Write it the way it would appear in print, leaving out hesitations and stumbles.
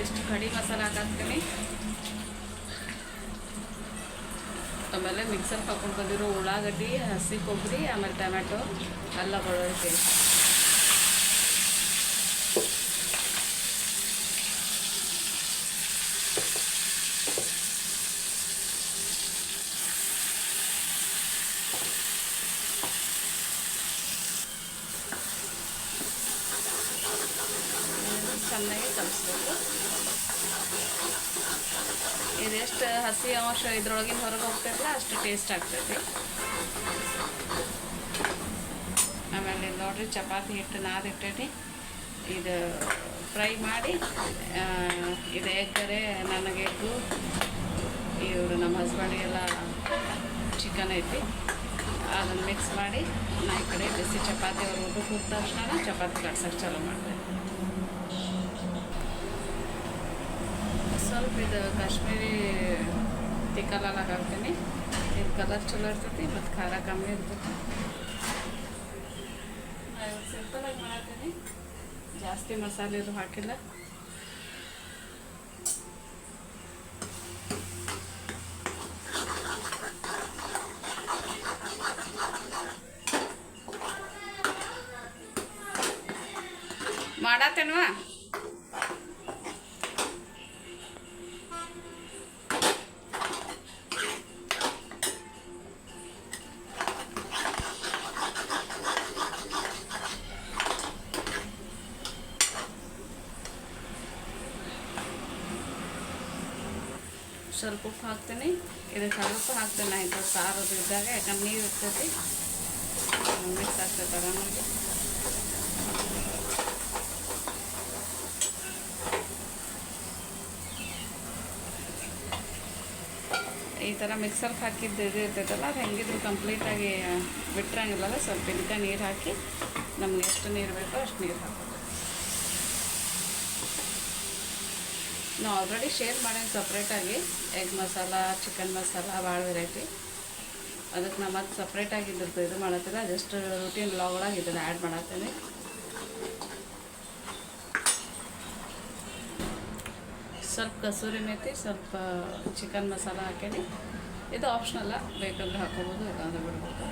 ಒಂದಿಷ್ಟು ಕಡಿ ಮಸಾಲ ಹಾಕಾಕ್ತೀನಿ. ಆಮೇಲೆ ಮಿಕ್ಸರ್ ಹಾಕೊಂಡು ಬಂದಿರೋ ಉಳ್ಳಾಗಡ್ಡಿ, ಹಸಿ ಕೊಬ್ಬರಿ, ಆಮೇಲೆ ಟೊಮ್ಯಾಟೊ, ಎಲ್ಲ ಬೆಳ್ಳುಳ್ಳಿ ಪೇಸ್ಟ್. ಚೆನ್ನಾಗಿ ಕಲಿಸ್ಬೇಕು. ಇದೆಷ್ಟು ಹಸಿ ಅಂಶ ಇದ್ರೊಳಗಿನ ಹೊರಗೆ ಹೋಗ್ತಾಯಿರಲ್ಲ ಅಷ್ಟು ಟೇಸ್ಟ್ ಆಗ್ತೈತಿ. ಆಮೇಲೆ ನೋಡಿರಿ ಚಪಾತಿ ಹಿಟ್ಟು ನಾದಿಟ್ಟೇನಿ. ಇದು ಫ್ರೈ ಮಾಡಿ ಇದು ಎಗ್ಗರೆ ನನಗೆ ಎಗ್ಗು, ಇವರು ನಮ್ಮ ಹಸ್ಬೆಂಡಿಗೆಲ್ಲ ಚಿಕನ್ ಐತಿ. ಅದನ್ನು ಮಿಕ್ಸ್ ಮಾಡಿ ನಾ ಈ ಕಡೆ ಬಿಸಿ ಚಪಾತಿ ಅವ್ರು ಊಟಕ್ಕೆ ಹೋದ ತಕ್ಷಣ ಚಪಾತಿ ಕಟ್ಸೋಕ್ಕೆ ಚಾಲೂ ಮಾಡಿದೆ. ಸ್ವಲ್ಪ ಇದು ಕಾಶ್ಮೀರಿ ತಿಕ್ಕಲೆಲ್ಲ ಹಾಕ್ತೀನಿ. ಇದು ಕಲರ್ ಚಲೋ ಇರ್ತೈತಿ ಮತ್ತು ಖಾರ ಕಮ್ಮಿ ಇರ್ತೈತಿ. ಸಿಂಪಲಾಗಿ ಮಾಡ್ತೀನಿ, ಜಾಸ್ತಿ ಮಸಾಲೆ ಇದು ಹಾಕಿಲ್ಲ. ಮಾಡತ್ತೇನ್ವಾ ಸ್ವಲ್ಪ ಉಪ್ಪು ಹಾಕ್ತೀನಿ. ಇದಕ್ಕೆ ಸ್ವಲ್ಪ ಹಾಕ್ತೇನೆ ಆಯಿತು ಸಾರದು ಇದ್ದಾಗ, ಯಾಕಂದ್ರೆ ನೀರು ಇರ್ತೈತಿ, ಮಿಕ್ಸ್ ಆಗ್ತೈತೆ ಆರಾಮಾಗಿ. ಈ ಥರ ಮಿಕ್ಸರ್ಗೆ ಹಾಕಿದ್ದು ಇದು ಇರ್ತೈತಲ್ಲ, ಅದು ಹೆಂಗಿದ್ರು ಕಂಪ್ಲೀಟಾಗಿ ಬಿಟ್ಟಿರಂಗಿಲ್ಲಲ್ಲ, ಸ್ವಲ್ಪ ಇದಕ್ಕೆ ನೀರು ಹಾಕಿ ನಮ್ಗೆ ಎಷ್ಟು ನೀರು ಬೇಕೋ ಅಷ್ಟು ನೀರು ಹಾಕೋದು. ನಾವು ಆಲ್ರೆಡಿ ಶೇರ್ ಮಾಡೀನಿ ಸಪ್ರೇಟಾಗಿ ಎಗ್ ಮಸಾಲ, ಚಿಕನ್ ಮಸಾಲ, ಭಾಳ ವೆರೈಟಿ. ಅದಕ್ಕೆ ನಾ ಮತ್ತೆ ಸಪ್ರೇಟಾಗಿ ಇದು ಮಾಡತ್ತಿಲ್ಲ, ಜಸ್ಟ್ ರೂಟೀನ್ ವ್ಲಾಗ್ ಒಳಗೆ ಇದನ್ನು ಆ್ಯಡ್ ಮಾಡತ್ತೀನಿ. ಸ್ವಲ್ಪ ಕಸೂರಿ ಮೇಥಿ, ಸ್ವಲ್ಪ ಚಿಕನ್ ಮಸಾಲ ಹಾಕೀನಿ. ಇದು ಆಪ್ಷನಲ್ಲ, ಬೇಕಂದ್ರೆ ಹಾಕೋಬೋದು, ಇಲ್ಲಾಂದ್ರೆ ಬಿಡ್ಬೋದು.